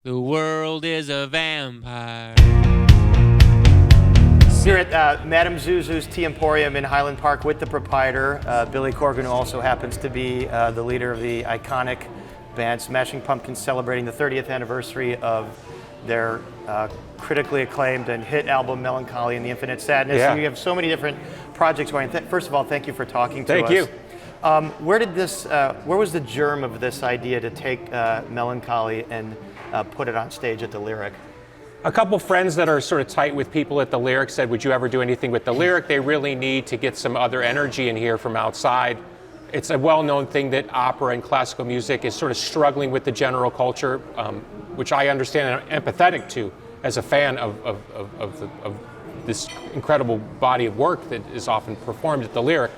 The world is a vampire. Here at Madame Zuzu's Tea Emporium in Highland Park with the proprietor, Billy Corgan, who also happens to be the leader of the iconic band Smashing Pumpkins, celebrating the 30th anniversary of their critically acclaimed and hit album Melancholy and the Infinite Sadness. Yeah. And you have so many different projects going. First of all, thank you for talking to us. Thank you. Where was the germ of this idea to take Melancholy and put it on stage at the Lyric? A couple friends that are sort of tight with people at the Lyric said, would you ever do anything with the Lyric? They really need to get some other energy in here from outside. It's a well-known thing that opera and classical music is sort of struggling with the general culture, which I understand and I'm empathetic to as a fan of this incredible body of work that is often performed at the Lyric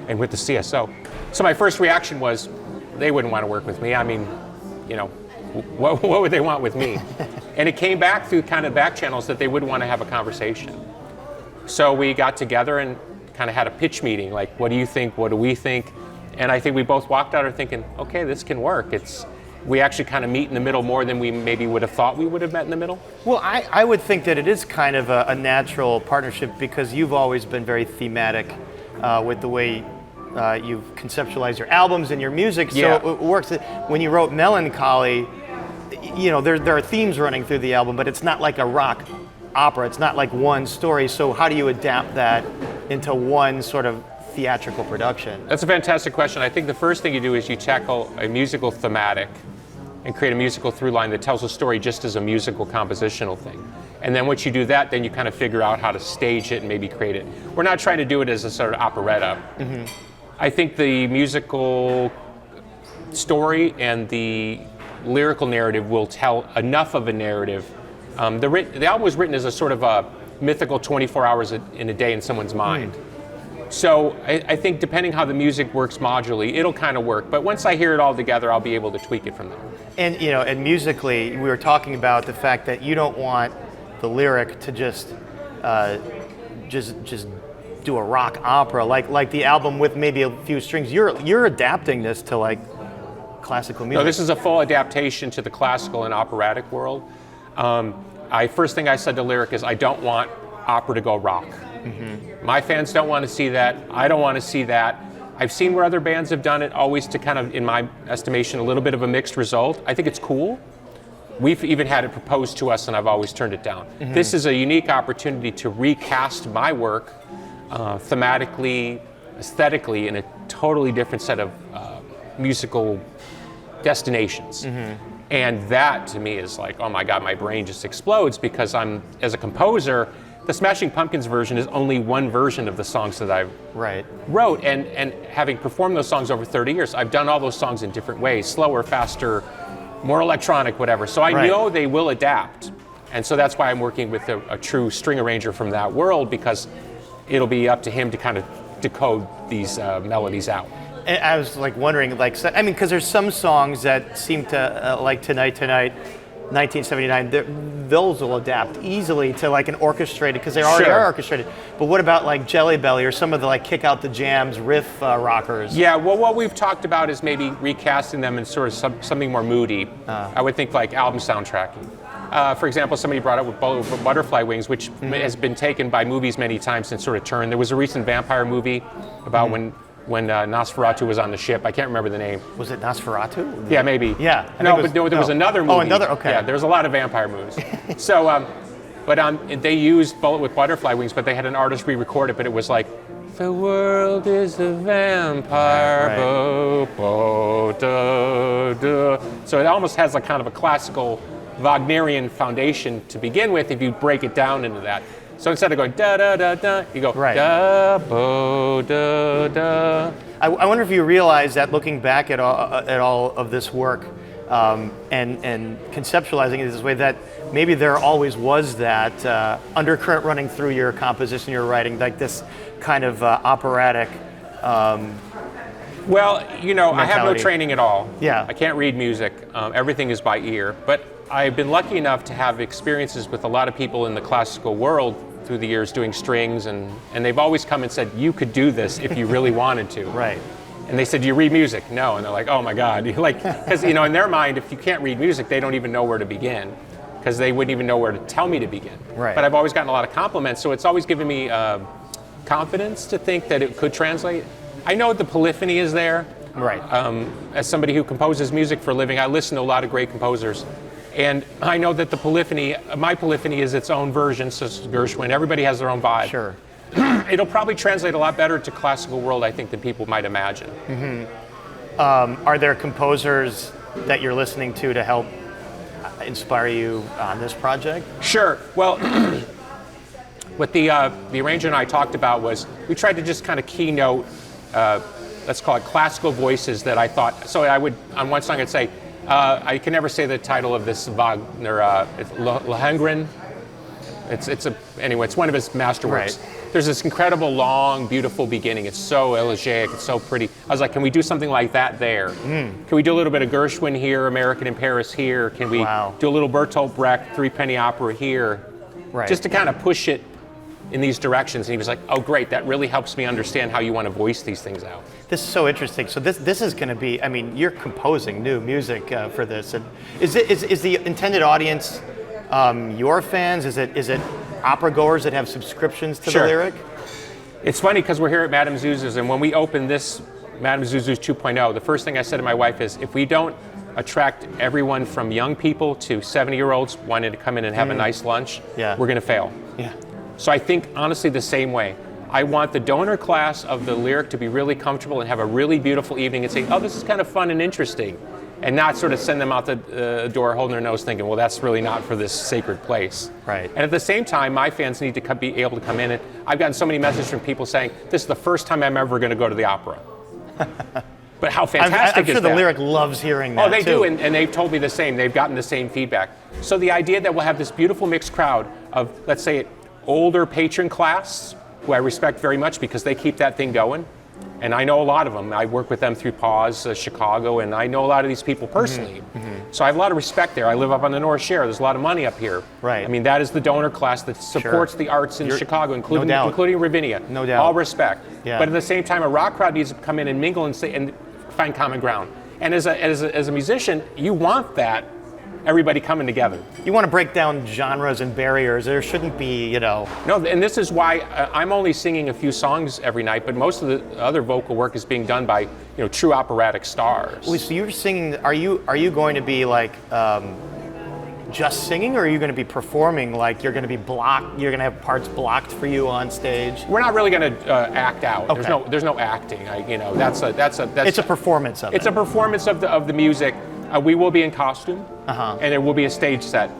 and with the CSO. So my first reaction was, they wouldn't want to work with me. I mean, you know, what would they want with me? And it came back through kind of back channels that they would want to have a conversation. So we got together and kind of had a pitch meeting, like, what do you think? What do we think? And I think we both walked out thinking, okay, this can work. We actually kind of meet in the middle more than we maybe would have thought we would have met in the middle. Well, I would think that it is kind of a natural partnership because you've always been very thematic with the way you've conceptualized your albums and your music. Yeah. So it works. When you wrote Melancholy, you know, there are themes running through the album, but it's not like a rock opera. It's not like one story. So how do you adapt that into one sort of theatrical production? That's a fantastic question. I think the first thing you do is you tackle a musical thematic and create a musical through line that tells a story just as a musical compositional thing. And then once you do that, then you kind of figure out how to stage it and maybe create it. We're not trying to do it as a sort of operetta. Mm-hmm. I think the musical story and the lyrical narrative will tell enough of a narrative. The album was written as a sort of a mythical 24 hours in a day in someone's mind. So I think depending how the music works modularly, it'll kind of work. But once I hear it all together, I'll be able to tweak it from there. And you know, and musically, we were talking about the fact that you don't want the Lyric to just do a rock opera like the album with maybe a few strings. You're adapting this to like classical music. No, this is a full adaptation to the classical and operatic world. First thing I said to Lyric is I don't want opera to go rock. Mm-hmm. My fans don't want to see that. I don't want to see that. I've seen where other bands have done it, always to kind of, in my estimation, a little bit of a mixed result. I think it's cool. We've even had it proposed to us and I've always turned it down. Mm-hmm. This is a unique opportunity to recast my work thematically, aesthetically, in a totally different set of musical destinations. Mm-hmm. And that to me is like, oh my God, my brain just explodes because as a composer, the Smashing Pumpkins version is only one version of the songs that I wrote. And having performed those songs over 30 years, I've done all those songs in different ways, slower, faster, more electronic, whatever. So I know they will adapt. And so that's why I'm working with a true string arranger from that world, because it'll be up to him to kind of decode these melodies out. And I was like wondering, because there's some songs that seem to, like Tonight, 1979, those will adapt easily to like an orchestrated, because they already are orchestrated. But what about like Jelly Belly or some of the like kick out the jams riff rockers? Yeah, well, what we've talked about is maybe recasting them in sort of something more moody. I would think like album soundtracking. For example, somebody brought up with Butterfly Wings, which has been taken by movies many times and sort of turned. There was a recent vampire movie about when Nosferatu was on the ship. I can't remember the name. Was it Nosferatu? Yeah, maybe. Yeah. No, but there was another movie. Oh, another, okay. Yeah, there's a lot of vampire movies. So, they used Bullet with Butterfly Wings, but they had an artist re-record it, but it was like, the world is a vampire. Bo, bo, da, da. So it almost has like kind of a classical Wagnerian foundation to begin with if you break it down into that. So instead of going da da da da, you go da bo da da. I wonder if you realize that looking back at all of this work and conceptualizing it this way, that maybe there always was that undercurrent running through your composition, your writing, like this kind of operatic. Well, you know, mentality. I have no training at all. Yeah. I can't read music. Everything is by ear. But I've been lucky enough to have experiences with a lot of people in the classical world through the years doing strings, and they've always come and said, you could do this if you really wanted to. Right. And they said, do you read music? No. And they're like, oh my God. Like, because, you know, in their mind, if you can't read music, they don't even know where to begin, because they wouldn't even know where to tell me to begin. Right. But I've always gotten a lot of compliments, so it's always given me confidence to think that it could translate. I know the polyphony is there. Right. As somebody who composes music for a living, I listen to a lot of great composers. And I know that the polyphony, my polyphony is its own version, so Gershwin, everybody has their own vibe. Sure. It'll probably translate a lot better to classical world, I think, than people might imagine. Mm-hmm. Are there composers that you're listening to help inspire you on this project? Sure. Well, what the arranger and I talked about was we tried to just kind of keynote, let's call it classical voices that I thought. So I would, on one song, I'd say, I can never say the title of this Wagner, it's Lohengrin. Anyway, it's one of his masterworks. Right. There's this incredible, long, beautiful beginning. It's so elegiac, it's so pretty. I was like, can we do something like that there? Can we do a little bit of Gershwin here, American in Paris here? Can we do a little Bertolt Brecht, Three Penny Opera here? Right. Just to kind of push it in these directions. And he was like, oh great, that really helps me understand how you want to voice these things out. This is so interesting. So this is going to be, I mean, you're composing new music for this. And is the intended audience your fans? Is it opera goers that have subscriptions to the lyric? It's funny because we're here at Madame Zuzu's, and when we opened this Madame Zuzu's 2.0, the first thing I said to my wife is, if we don't attract everyone from young people to 70-year-olds wanting to come in and have a nice lunch, we're going to fail. Yeah. So I think, honestly, the same way. I want the donor class of the lyric to be really comfortable and have a really beautiful evening and say, oh, this is kind of fun and interesting, and not sort of send them out the door holding their nose thinking, well, that's really not for this sacred place. Right. And at the same time, my fans need to be able to come in, and I've gotten so many messages from people saying, this is the first time I'm ever going to go to the opera. But how fantastic I'm sure is the that? lyric loves hearing that. Oh, they too. do, and they've told me the same. They've gotten the same feedback. So the idea that we'll have this beautiful mixed crowd of, let's say, older patron class, who I respect very much because they keep that thing going. And I know a lot of them. I work with them through Pause, Chicago, and I know a lot of these people personally. So I have a lot of respect there. I live up on the North Shore. There's a lot of money up here. Right. I mean, that is the donor class that supports the arts in Chicago, including Ravinia. No doubt. All respect. Yeah. But at the same time, a rock crowd needs to come in and mingle and find common ground. And as a musician, you want that. Everybody coming together. You want to break down genres and barriers. There shouldn't be, No, and this is why I'm only singing a few songs every night, but most of the other vocal work is being done by, true operatic stars. So you're singing. Are you going to be like just singing, or are you going to be performing? Like you're going to be blocked. You're going to have parts blocked for you on stage. We're not really going to act out. Okay. There's no acting. That's It's a performance of it. It's a performance of the music. We will be in costume, and there will be a stage set.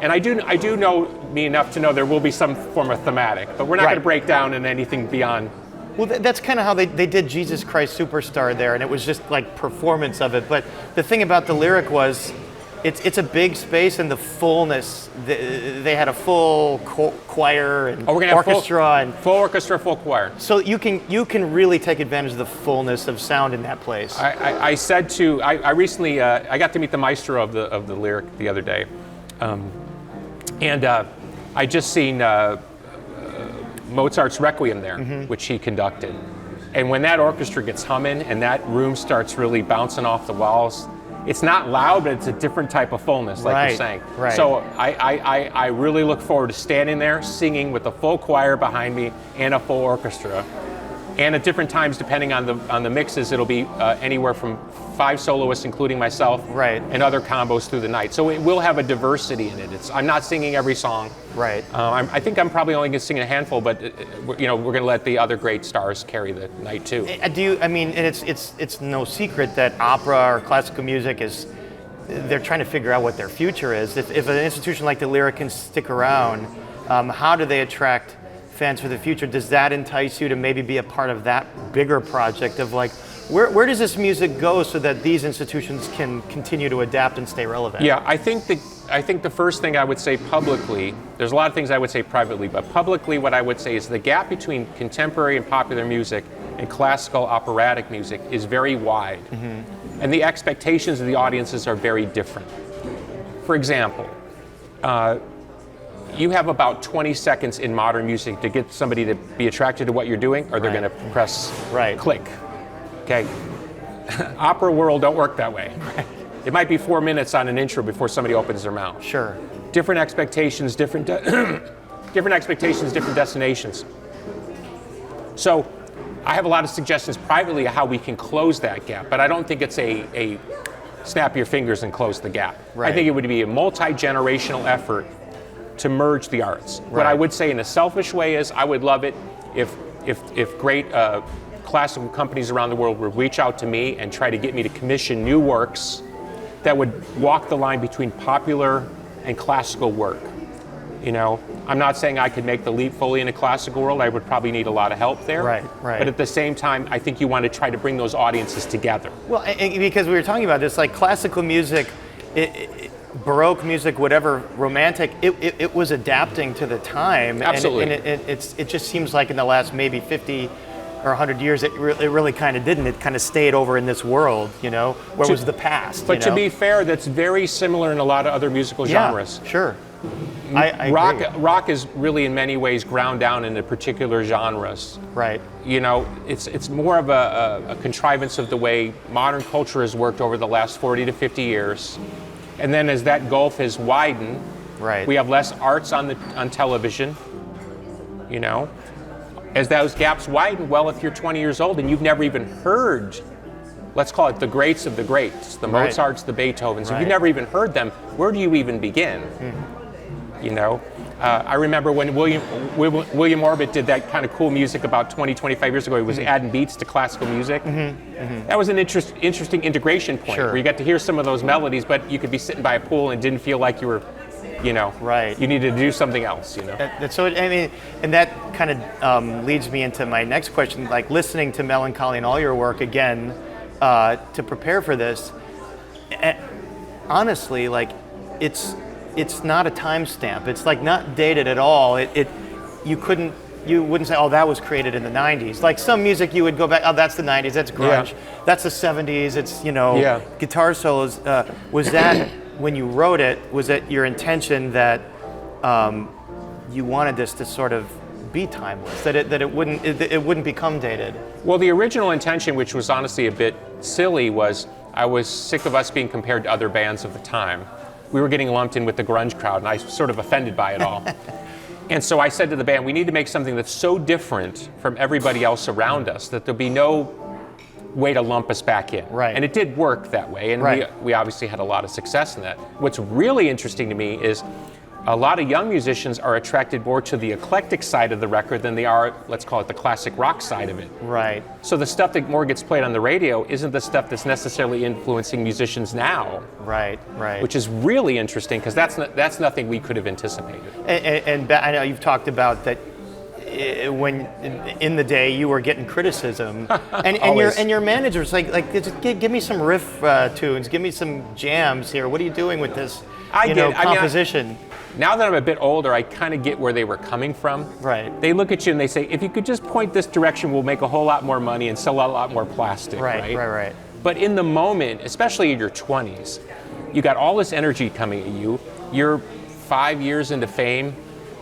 And I do know me enough to know there will be some form of thematic, but we're not going to break down in anything beyond. Well, that's kind of how they did Jesus Christ Superstar there, and it was just like performance of it. But the thing about the lyric was, it's a big space, and the fullness. They had a full choir and orchestra full orchestra, full choir. So you can really take advantage of the fullness of sound in that place. I said to I recently I got to meet the maestro of the lyric the other day, and I just seen Mozart's Requiem there, which he conducted, and when that orchestra gets humming and that room starts really bouncing off the walls. It's not loud, but it's a different type of fullness, like you're saying. Right. So I really look forward to standing there, singing with a full choir behind me and a full orchestra. And at different times, depending on the mixes, it'll be anywhere from 5 soloists, including myself, and other combos through the night. So it will have a diversity in it. I'm not singing every song. Right. I think I'm probably only going to sing a handful, but we're going to let the other great stars carry the night too. And it's no secret that opera or classical music they're trying to figure out what their future is. If an institution like the Lyric can stick around, how do they attract fans for the future? Does that entice you to maybe be a part of that bigger project of like, where does this music go so that these institutions can continue to adapt and stay relevant? Yeah, I think the first thing I would say publicly, there's a lot of things I would say privately, but publicly what I would say is the gap between contemporary and popular music and classical operatic music is very wide. And the expectations of the audiences are very different. For example, you have about 20 seconds in modern music to get somebody to be attracted to what you're doing, or they're going to press click. Okay, opera world don't work that way. It might be 4 minutes on an intro before somebody opens their mouth. Sure. Different expectations, different expectations, different destinations. So I have a lot of suggestions privately of how we can close that gap, but I don't think it's a snap your fingers and close the gap. Right. I think it would be a multi-generational effort to merge the arts. Right. What I would say in a selfish way is I would love it if great classical companies around the world would reach out to me and try to get me to commission new works that would walk the line between popular and classical work. You know, I'm not saying I could make the leap fully in a classical world. I would probably need a lot of help there. Right, right. But at the same time, I think you want to try to bring those audiences together. Well, because we were talking about this, like classical music, Baroque music, whatever, Romantic, it was adapting to the time. Absolutely. And it just seems like in the last maybe 50 or 100 years, it really kind of didn't. It kind of stayed over in this world, you know, where was the past. But to be fair, that's very similar in a lot of other musical genres. Yeah, sure. I agree. Rock is really in many ways ground down into particular genres. Right. You know, it's more of a contrivance of the way modern culture has worked over the last 40 to 50 years. And then as that gulf has widened, right, we have less arts on television, you know. As those gaps widen, well, if you're 20 years old and you've never even heard, let's call it the greats of the greats, the Right. Mozarts, the Beethovens, Right. if you've never even heard them, where do you even begin? You know, I remember when William Orbit did that kind of cool music about 20, 25 years ago. He was adding beats to classical music. That was an interesting integration point, Sure. where you got to hear some of those melodies, but you could be sitting by a pool and didn't feel like you were, you know, right. You needed to do something else, you know. So I mean, and that kind of leads me into my next question. Like listening to Melancholy and all your work again to prepare for this. Honestly, like it's not a timestamp. It's like not dated at all. You wouldn't say, oh, that was created in the 90s. Like some music you would go back, oh, that's the 90s, that's grunge. Yeah. That's the 70s, it's, you know, guitar solos. Was that, when you wrote it, was it your intention that you wanted this to sort of be timeless, that it wouldn't become dated? Well, the original intention, which was honestly a bit silly, was I was sick of us being compared to other bands of the time. We were getting lumped in with the grunge crowd, and I was sort of offended by it all. And so I said to the band, we need to make something that's so different from everybody else around us that there'll be no way to lump us back in. Right. And it did work that way, and we obviously had a lot of success in that. What's really interesting to me is a lot of young musicians are attracted more to the eclectic side of the record than they are, let's call it the classic rock side of it. Right. So the stuff that more gets played on the radio isn't the stuff that's necessarily influencing musicians now. Right, right. Which is really interesting, because that's nothing we could have anticipated. And I know you've talked about that when in the day you were getting criticism, and your manager's like just give me some riff tunes, give me some jams here. What are you doing with this? Composition. Now that I'm a bit older, I kind of get where they were coming from. Right. They look at you and they say, if you could just point this direction, we'll make a whole lot more money and sell a lot more plastic. Right. But in the moment, especially in your 20s, you got all this energy coming at you. You're 5 years into fame.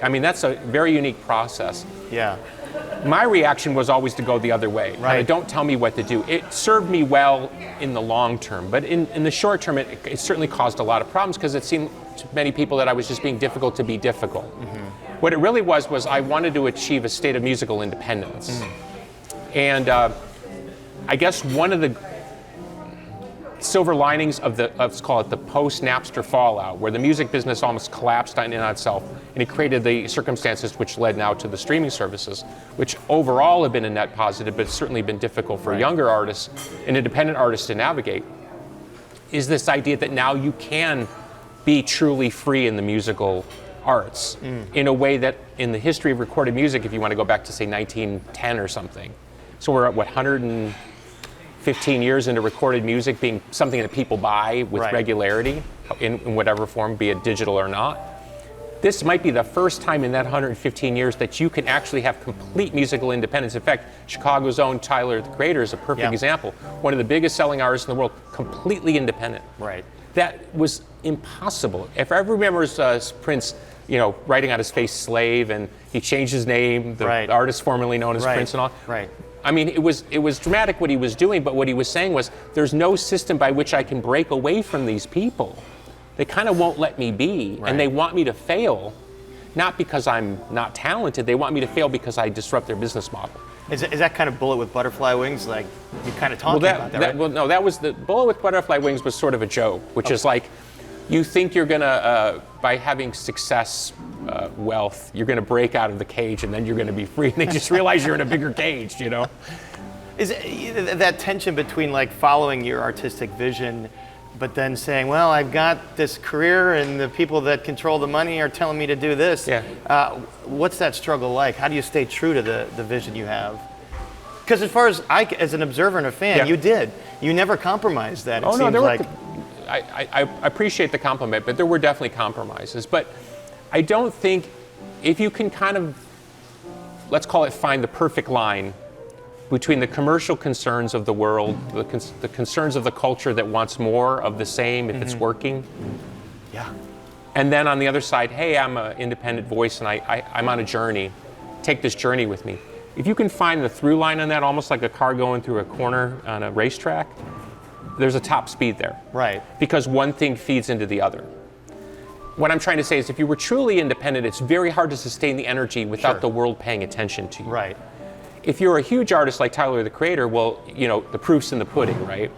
I mean, that's a very unique process. Yeah. My reaction was always to go the other way. Right. Don't tell me what to do. It served me well in the long term, but in the short term, it certainly caused a lot of problems, because it seemed to many people that I was just being difficult to be difficult. What it really was I wanted to achieve a state of musical independence. And I guess one of the silver linings of let's call it the post-Napster fallout, where the music business almost collapsed in on itself, and it created the circumstances which led now to the streaming services, which overall have been a net positive, but it's certainly been difficult for younger artists and independent artists to navigate, is this idea that now you can be truly free in the musical arts in a way that in the history of recorded music, if you want to go back to say 1910 or something, so we're at 115 years into recorded music being something that people buy with regularity in whatever form, be it digital or not. This might be the first time in that 115 years that you can actually have complete musical independence. In fact, Chicago's own Tyler, the Creator, is a perfect example. One of the biggest selling artists in the world, completely independent. Right. That was impossible. If everyone remembers Prince, writing on his face "slave," and he changed his name, the artist formerly known as Prince and all. Right. I mean, it was dramatic what he was doing, but what he was saying was, there's no system by which I can break away from these people. They kind of won't let me be, and they want me to fail, not because I'm not talented. They want me to fail because I disrupt their business model. Is that kind of bullet with butterfly wings? Like, you kind of talking about that, right? Well, no, that was the bullet with butterfly wings was sort of a joke, which is like, you think you're gonna, by having success, wealth, you're gonna break out of the cage and then you're gonna be free. And they just realize you're in a bigger cage, you know? Is that tension between like following your artistic vision, but then saying, well, I've got this career and the people that control the money are telling me to do this. Yeah. What's that struggle like? How do you stay true to the vision you have? Because as far as as an observer and a fan, you did. You never compromised that. It seems like. I appreciate the compliment, but there were definitely compromises. But I don't think, if you can kind of, let's call it, find the perfect line between the commercial concerns of the world, the concerns of the culture that wants more of the same if it's working. Yeah. And then on the other side, hey, I'm an independent voice and I'm on a journey. Take this journey with me. If you can find the through line on that, almost like a car going through a corner on a racetrack, there's a top speed there. Right. Because one thing feeds into the other. What I'm trying to say is, if you were truly independent, it's very hard to sustain the energy without the world paying attention to you. Right. If you're a huge artist like Tyler, the Creator, well, you know, the proof's in the pudding, right?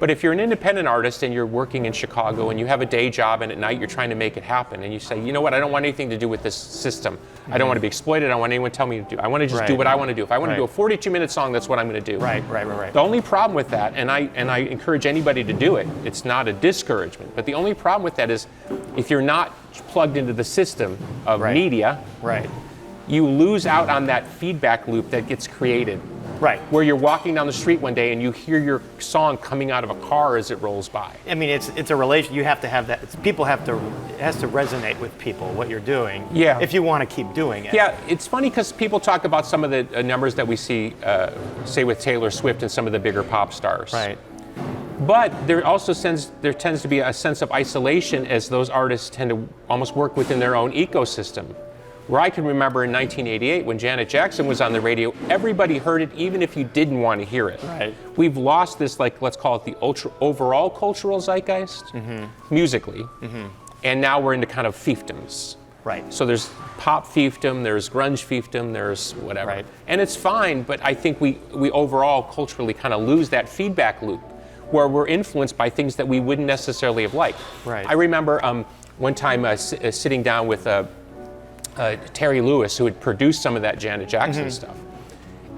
But if you're an independent artist and you're working in Chicago and you have a day job and at night you're trying to make it happen and you say, you know what, I don't want anything to do with this system. I don't want to be exploited. I don't want anyone to tell me to do. I want to just do what I want to do. If I want to do a 42-minute song, that's what I'm going to do. Right. The only problem with that, and I encourage anybody to do it, it's not a discouragement, but the only problem with that is, if you're not plugged into the system of media, you lose out on that feedback loop that gets created. Right. Where you're walking down the street one day and you hear your song coming out of a car as it rolls by. I mean, it's a relation. You have to have that. It has to resonate with people, what you're doing. Yeah. If you want to keep doing it. Yeah, it's funny because people talk about some of the numbers that we see, say with Taylor Swift and some of the bigger pop stars. Right. But there tends to be a sense of isolation as those artists tend to almost work within their own ecosystem. Where I can remember in 1988 when Janet Jackson was on the radio, everybody heard it even if you didn't want to hear it. Right. We've lost this, like, let's call it the overall cultural zeitgeist, musically, and now we're into kind of fiefdoms. Right. So there's pop fiefdom, there's grunge fiefdom, there's whatever. Right. And it's fine, but I think we overall culturally kind of lose that feedback loop where we're influenced by things that we wouldn't necessarily have liked. Right. I remember one time sitting down with Terry Lewis, who had produced some of that Janet Jackson stuff.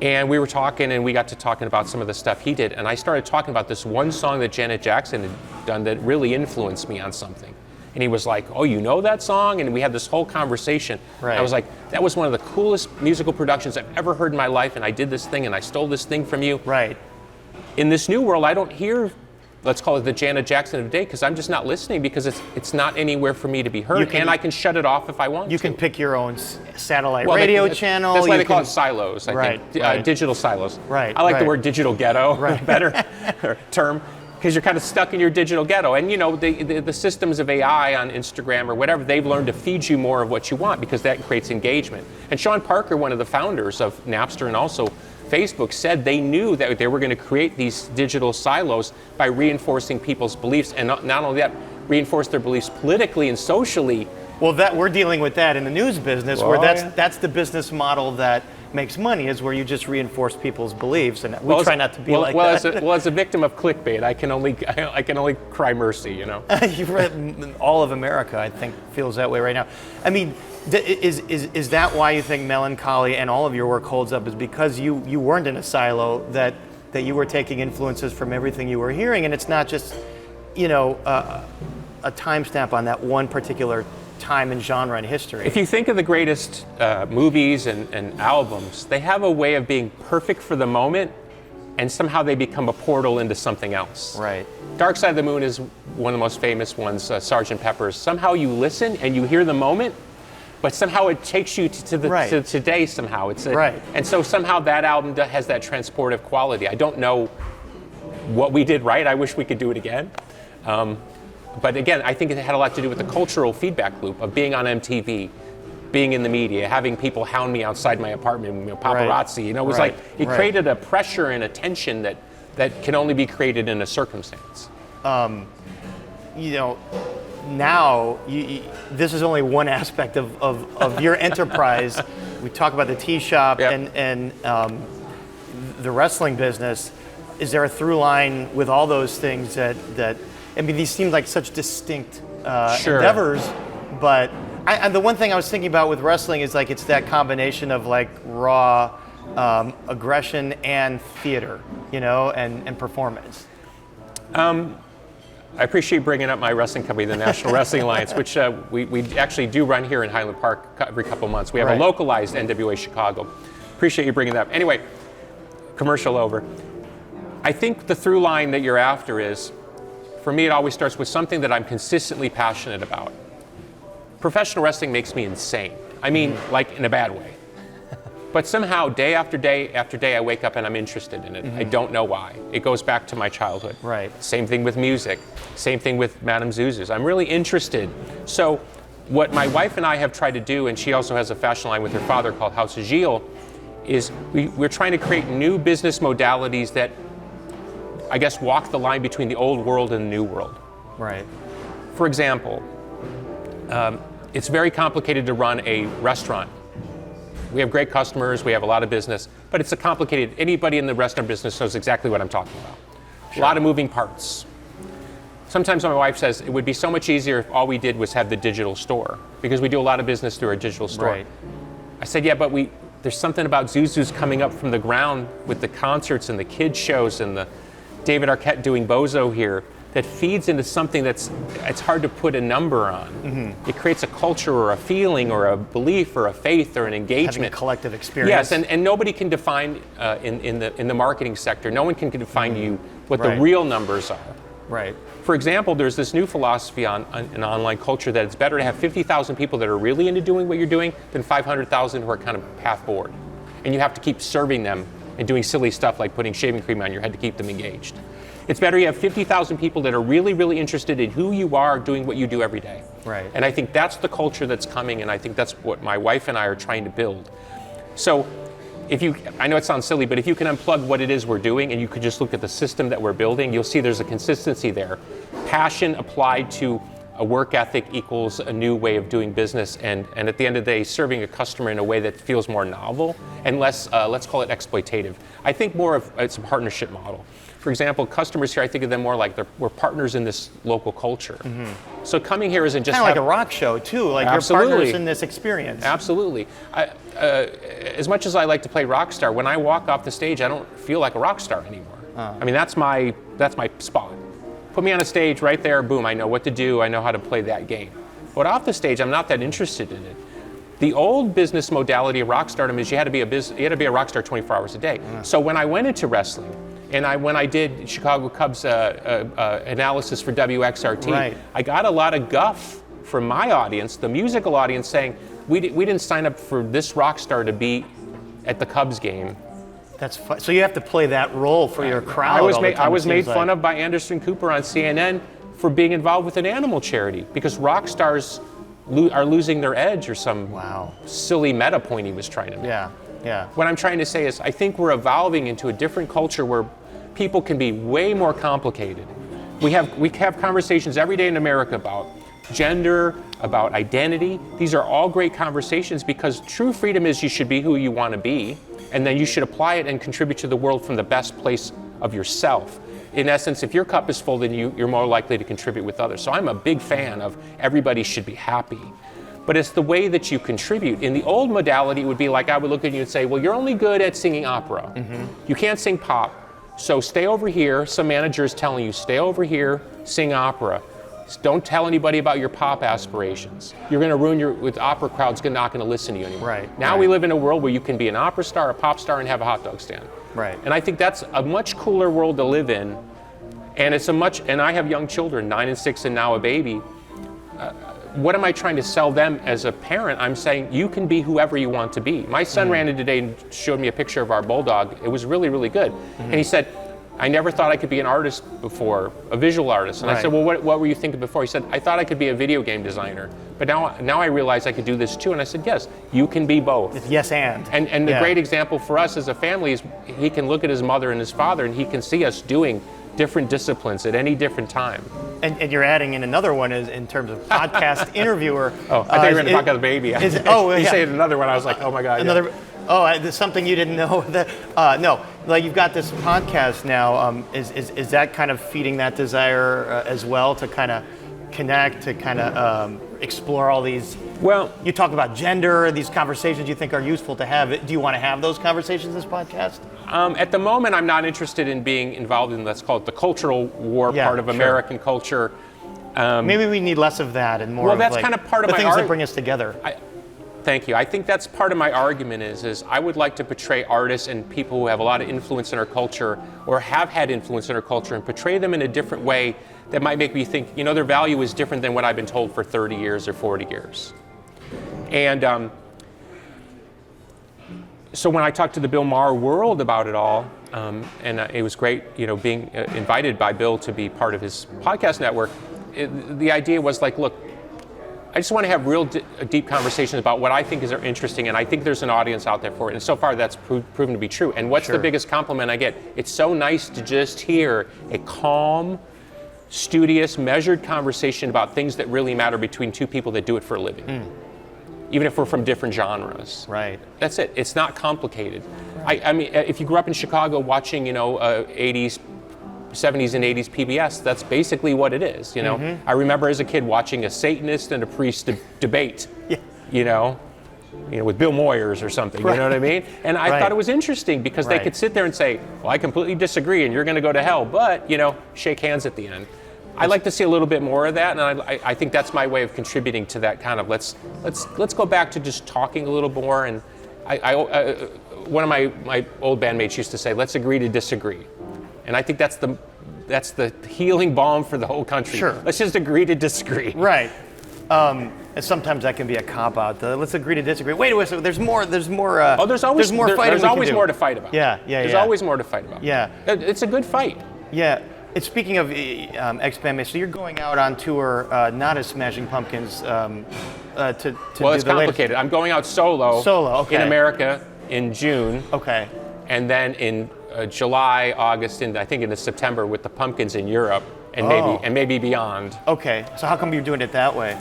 And we were talking, and we got to talking about some of the stuff he did. And I started talking about this one song that Janet Jackson had done that really influenced me on something. And he was like, oh, you know that song? And we had this whole conversation. Right. I was like, that was one of the coolest musical productions I've ever heard in my life, and I did this thing, and I stole this thing from you. Right. In this new world, I don't hear, let's call it the Janet Jackson of the day, because I'm just not listening, because it's not anywhere for me to be heard, and I can shut it off if I want to. You can pick your own satellite radio channel. That's why they call it silos, I think. Right. Digital silos. Right. I like the word digital ghetto, better term, because you're kind of stuck in your digital ghetto. And you know, the systems of AI on Instagram or whatever, they've learned to feed you more of what you want, because that creates engagement. And Sean Parker, one of the founders of Napster and also Facebook, said they knew that they were going to create these digital silos by reinforcing people's beliefs, and not only that, reinforce their beliefs politically and socially. Well, we're dealing with that in the news business, where that's the business model that makes money, is where you just reinforce people's beliefs, and we try not to be like that. As a victim of clickbait, I can only cry mercy, you know. You've read all of America, I think, feels that way right now. I mean, is that why you think Melancholy and all of your work holds up? Is because you weren't in a silo, that you were taking influences from everything you were hearing, and it's not just, you know, a timestamp on that one particular time and genre in history. If you think of the greatest movies and albums, they have a way of being perfect for the moment, and somehow they become a portal into something else. Right. Dark Side of the Moon is one of the most famous ones, Sgt. Pepper's. Somehow you listen and you hear the moment, but somehow it takes you to today somehow. And so somehow that album has that transportive quality. I don't know what we did right. I wish we could do it again. But again, I think it had a lot to do with the cultural feedback loop of being on MTV, being in the media, having people hound me outside my apartment, paparazzi. You know, it was Right. like it created a pressure and a tension that can only be created in a circumstance. You know, now this is only one aspect of your enterprise. We talk about the tea shop Yep. and the wrestling business. Is there a through line with all those things that I mean, these seem like such distinct endeavors, but the one thing I was thinking about with wrestling is like it's that combination of like raw aggression and theater, you know, and performance. I appreciate bringing up my wrestling company, the National Wrestling Alliance, which we actually do run here in Highland Park every couple months. We have a localized NWA Chicago. Appreciate you bringing that up. Anyway, commercial over. I think the through line that you're after is, for me, it always starts with something that I'm consistently passionate about. Professional wrestling makes me insane. I mean, like in a bad way. But somehow, day after day after day, I wake up and I'm interested in it. I don't know why. It goes back to my childhood. Right. Same thing with music. Same thing with Madame Zuzu's. I'm really interested. So what my wife and I have tried to do, and she also has a fashion line with her father called House of Gilles, is we're trying to create new business modalities that, I guess, walk the line between the old world and the new world. Right. For example, it's very complicated to run a restaurant. We have great customers, we have a lot of business, but it's a complicated, anybody in the restaurant business knows exactly what I'm talking about. A lot of moving parts. Sometimes my wife says it would be so much easier if all we did was have the digital store, because we do a lot of business through our digital store. Right. I said, yeah, but there's something about Zuzu's coming up from the ground with the concerts and the kids shows and the David Arquette doing Bozo here that feeds into something it's hard to put a number on. It creates a culture or a feeling or a belief or a faith or an engagement. Having a collective experience. Yes, and nobody can define in the marketing sector, no one can define you what the Right. real numbers are. Right. For example, there's this new philosophy on an online culture that it's better to have 50,000 people that are really into doing what you're doing than 500,000 who are kind of half bored. And you have to keep serving them and doing silly stuff like putting shaving cream on your head to keep them engaged. It's better you have 50,000 people that are really, really interested in who you are doing what you do every day. Right. And I think that's the culture that's coming, and I think that's what my wife and I are trying to build. So I know it sounds silly, but if you can unplug what it is we're doing and you could just look at the system that we're building, you'll see there's a consistency there. Passion applied to a work ethic equals a new way of doing business, and at the end of the day, serving a customer in a way that feels more novel and less, let's call it exploitative. I think more of it's a partnership model. For example, customers here, I think of them more like we're partners in this local culture. So coming here isn't just Kind of like a rock show too, like Absolutely. you're partners in this experience. Absolutely. As much as I like to play rock star, when I walk off the stage, I don't feel like a rock star anymore. I mean, that's my spot. Put me on a stage right there, boom, I know what to do, I know how to play that game. But off the stage, I'm not that interested in it. The old business modality of rock stardom is you had to be a rock star 24 hours a day. So when I went into wrestling, and when I did Chicago Cubs analysis for WXRT, Right. I got a lot of guff from my audience, the musical audience, saying, we didn't sign up for this rock star to be at the Cubs game. That's fun. So you have to play that role for your crowd. I was all the made, time, I was it made seems fun like. of by Anderson Cooper on CNN for being involved with an animal charity because rock stars are losing their edge or some Wow. silly meta point he was trying to make. Yeah. What I'm trying to say is I think we're evolving into a different culture where people can be way more complicated. We have conversations every day in America about gender, about identity. These are all great conversations because true freedom is you should be who you want to be, and then you should apply it and contribute to the world from the best place of yourself. In essence, if your cup is full, then you're more likely to contribute with others. So I'm a big fan of everybody should be happy. But it's the way that you contribute. In the old modality, it would be like I would look at you and say, well, you're only good at singing opera. You can't sing pop. So stay over here. Some manager is telling you, stay over here, sing opera. Don't tell anybody about your pop aspirations. You're going to ruin with opera crowd's not going to listen to you anymore. Right, Now right. we live in a world where you can be an opera star, a pop star, and have a hot dog stand. Right. And I think that's a much cooler world to live in. And and I have young children, 9 and 6 and now a baby. What am I trying to sell them as a parent? I'm saying you can be whoever you want to be. My son ran in today and showed me a picture of our bulldog. It was really, really good. And he said, I never thought I could be an artist before, a visual artist. And I said, well, what were you thinking before? He said, I thought I could be a video game designer. But now I realize I could do this too. And I said, yes, you can be both. It's yes and. And the great example for us as a family is he can look at his mother and his father and he can see us doing different disciplines at any different time. And you're adding in another one is in terms of podcast interviewer. Oh, I thought you were going to talk about the baby. You said another one. I was like, oh my God. Another. Yeah. Oh, there's something you didn't know. That no, like you've got this podcast now. Is that kind of feeding that desire as well to kind of connect, to kind of explore all these? Well, you talk about gender, these conversations you think are useful to have. Do you want to have those conversations in this podcast? At the moment, I'm not interested in being involved in, let's call it the cultural war part of American culture. Maybe we need less of that and more. Well, that's kind of part of the things that bring us together. Thank you. I think that's part of my argument is I would like to portray artists and people who have a lot of influence in our culture or have had influence in our culture and portray them in a different way that might make me think, their value is different than what I've been told for 30 years or 40 years. And so when I talked to the Bill Maher world about it all, and it was great, being invited by Bill to be part of his podcast network, the idea was like, look, I just want to have real deep conversations about what I think is interesting, and I think there's an audience out there for it. And so far, that's proven to be true. And what's the biggest compliment I get? It's so nice to just hear a calm, studious, measured conversation about things that really matter between two people that do it for a living. Even if we're from different genres. Right. That's it. It's not complicated. I mean, if you grew up in Chicago watching, 80s, 70s and 80s PBS, that's basically what it is, I remember as a kid watching a Satanist and a priest debate, with Bill Moyers or something, you know what I mean? And I thought it was interesting because they could sit there and say, well, I completely disagree and you're going to go to hell, but, shake hands at the end. I like to see a little bit more of that, and I think that's my way of contributing to that kind of let's go back to just talking a little more. And one of my old bandmates used to say, let's agree to disagree. And I think that's the healing balm for the whole country. Sure. Let's just agree to disagree. Right. And sometimes that can be a cop-out. Let's agree to disagree. Wait a second. There's more. There's always more to fight about. There's always more to fight about. Yeah. It's a good fight. Yeah. And speaking of ex-bandmates, so you're going out on tour, not as Smashing Pumpkins. Well, it's complicated. I'm going out solo. Okay. In America in June. Okay. And then in July, August, and I think into September with the Pumpkins in Europe, and maybe beyond. Okay, so how come you're doing it that way?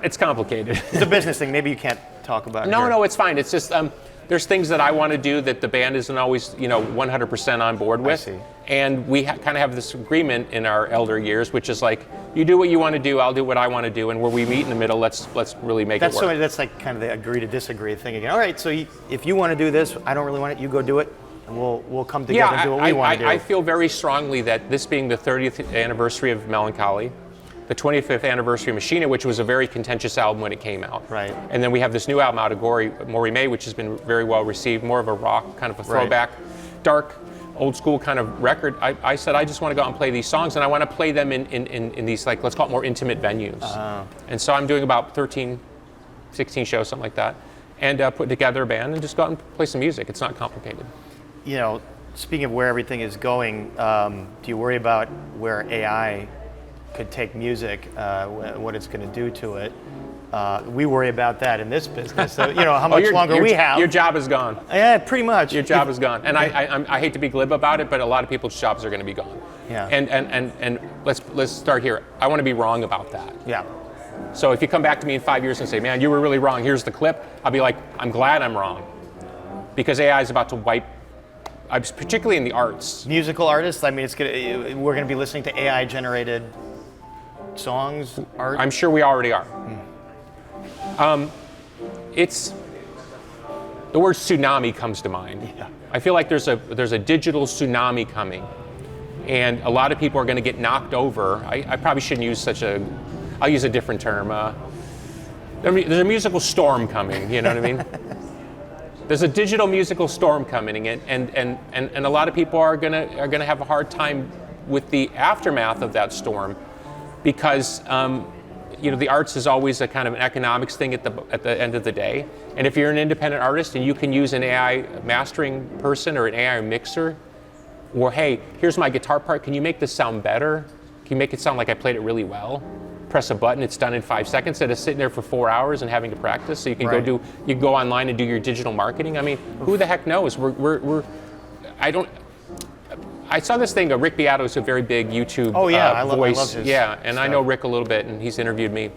It's complicated. It's a business thing. Maybe you can't talk about it. No, it's fine. It's just there's things that I want to do that the band isn't always 100% on board with. I see. And we kind of have this agreement in our elder years, which is like, you do what you want to do, I'll do what I want to do, and where we meet in the middle, let's really make it work. So that's like kind of the agree to disagree thing again. All right, so if you want to do this, I don't really want it. You go do it. And we'll come together and do what we want to do. I feel very strongly that this being the 30th anniversary of Melancholy, the 25th anniversary of Machina, which was a very contentious album when it came out. Right. And then we have this new album out of Maury May, which has been very well received, more of a rock, kind of a throwback, dark, old school kind of record. I said, I just want to go out and play these songs, and I want to play them in these, like, let's call it more intimate venues. And so I'm doing about 13, 16 shows, something like that, and put together a band and just go out and play some music. It's not complicated. Speaking of where everything is going, do you worry about where AI could take music, what it's going to do to it? We worry about that in this business. So, how much longer we have. Your job is gone. Yeah, pretty much. Your job is gone. And I hate to be glib about it, but a lot of people's jobs are going to be gone. Yeah. And let's start here. I want to be wrong about that. Yeah. So if you come back to me in 5 years and say, man, you were really wrong, here's the clip, I'll be like, I'm glad I'm wrong. Because AI is about to wipe, particularly in the arts. Musical artists, I mean, we're going to be listening to AI-generated songs, art? I'm sure we already are. It's, the word tsunami comes to mind. Yeah. I feel like there's a digital tsunami coming. And a lot of people are going to get knocked over. I probably shouldn't use I'll use a different term. There's a musical storm coming, you know what I mean? There's a digital musical storm coming, and a lot of people are gonna have a hard time with the aftermath of that storm, because the arts is always a kind of an economics thing at the end of the day. And if you're an independent artist and you can use an AI mastering person or an AI mixer Or hey, here's my guitar part. Can you make this sound better? Can you make it sound like I played it really well? Press a button, it's done in 5 seconds, instead of sitting there for 4 hours and having to practice. So you can Right. you can go online and do your digital marketing. I mean, who the heck knows? I saw this thing. Rick Beato's a very big YouTube voice. I love his and I know Rick a little bit, and he's interviewed me.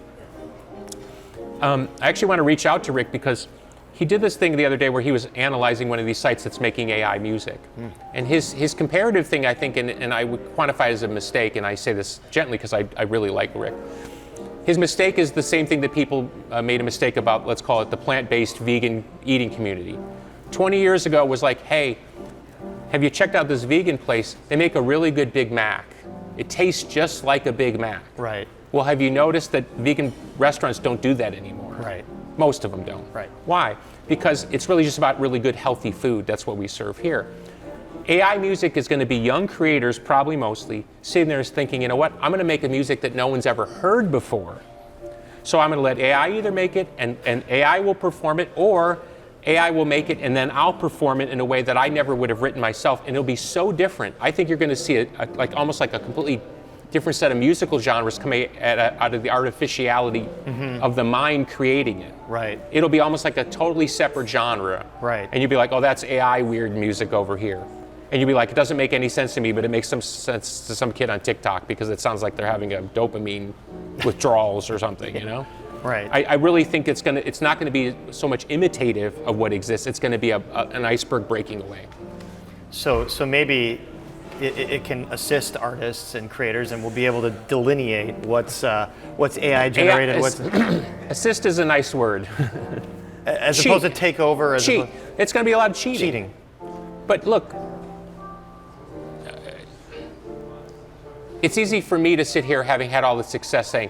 I actually want to reach out to Rick because he did this thing the other day where he was analyzing one of these sites that's making AI music. And his comparative thing, I think, and I would quantify it as a mistake, and I say this gently because I really like Rick. His mistake is the same thing that people made a mistake about, let's call it the plant-based vegan eating community. 20 years ago was like, hey, have you checked out this vegan place? They make a really good Big Mac. It tastes just like a Big Mac. Right. Well, have you noticed that vegan restaurants don't do that anymore? Right. Most of them don't. Right. Why? Because it's really just about really good, healthy food. That's what we serve here. AI music is going to be young creators, probably mostly, sitting there thinking, you know what, I'm going to make a music that no one's ever heard before. So I'm going to let AI either make it, and AI will perform it, or AI will make it, and then I'll perform it in a way that I never would have written myself, and it'll be so different. I think you're going to see almost like a completely different set of musical genres coming out of the artificiality of the mind creating it. Right. It'll be almost like a totally separate genre. Right. And you'll be like, oh, that's AI weird music over here. And you'll be like, it doesn't make any sense to me, but it makes some sense to some kid on TikTok because it sounds like they're having a dopamine withdrawals or something, you know? Right. I really think it's not gonna be so much imitative of what exists, it's gonna be an iceberg breaking away. So maybe it can assist artists and creators, and we'll be able to delineate what's AI generated, what's assist is a nice word. as opposed to take over. Cheat. It's going to be a lot of cheating. Cheating. But look, it's easy for me to sit here having had all the success saying,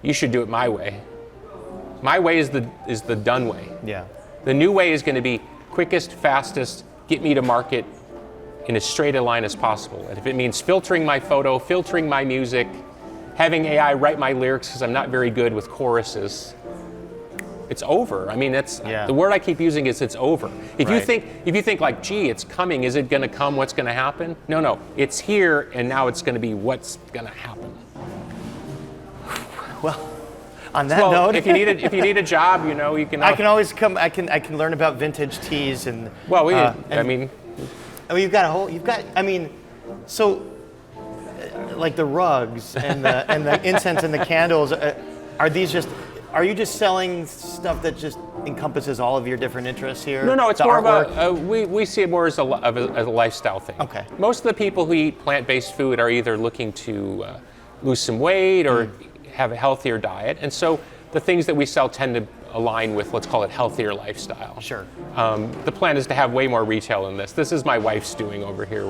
you should do it my way. My way is the done way. Yeah. The new way is going to be quickest, fastest, get me to market in as straight a line as possible. And if it means filtering my photo, filtering my music, having AI write my lyrics because I'm not very good with choruses, it's over. I mean, the word I keep using is it's over. If you think like, gee, it's coming, is it going to come? What's going to happen? No, it's here, and now it's going to be what's going to happen. Well, on that note, if you need a job, you can. I can always come. I can learn about vintage teas and. Well, like the rugs and the incense and the candles. Are you just selling stuff that just encompasses all of your different interests here? No, it's more about, we see it more as a lifestyle thing. Okay. Most of the people who eat plant-based food are either looking to lose some weight or have a healthier diet. And so the things that we sell tend to align with, let's call it, healthier lifestyle. Sure. The plan is to have way more retail in this. This is my wife's doing over here.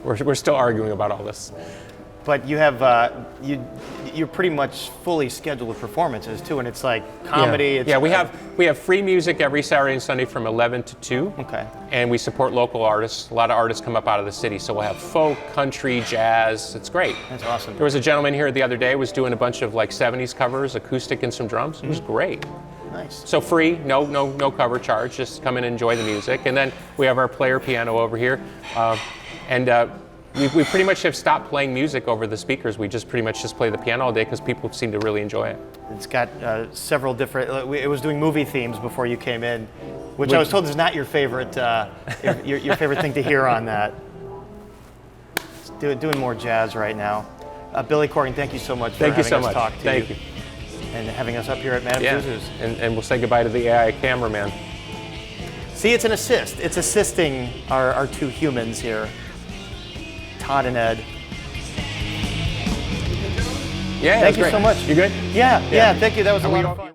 We're still arguing about all this. But you have you're pretty much fully scheduled with performances too, and it's like comedy. Yeah, we have free music every Saturday and Sunday from 11 to 2. Okay. And we support local artists. A lot of artists come up out of the city, so we'll have folk, country, jazz. It's great. That's awesome. There was a gentleman here the other day was doing a bunch of like 70s covers, acoustic and some drums. It was great. Nice. So free, no cover charge. Just come and enjoy the music. And then we have our player piano over here, We pretty much have stopped playing music over the speakers. We just pretty much just play the piano all day because people seem to really enjoy it. It's got several different. It was doing movie themes before you came in, which I was told is not your favorite. Your favorite thing to hear on that. Doing more jazz right now. Billy Corgan, thank you so much for having us talk to you. Thank you. And having us up here at Madame Zuzu's. And we'll say goodbye to the AI cameraman. See, it's an assist. It's assisting our two humans here. Todd and Ed. Yeah, thank you so much. You good? Yeah, thank you. That was a lot of fun.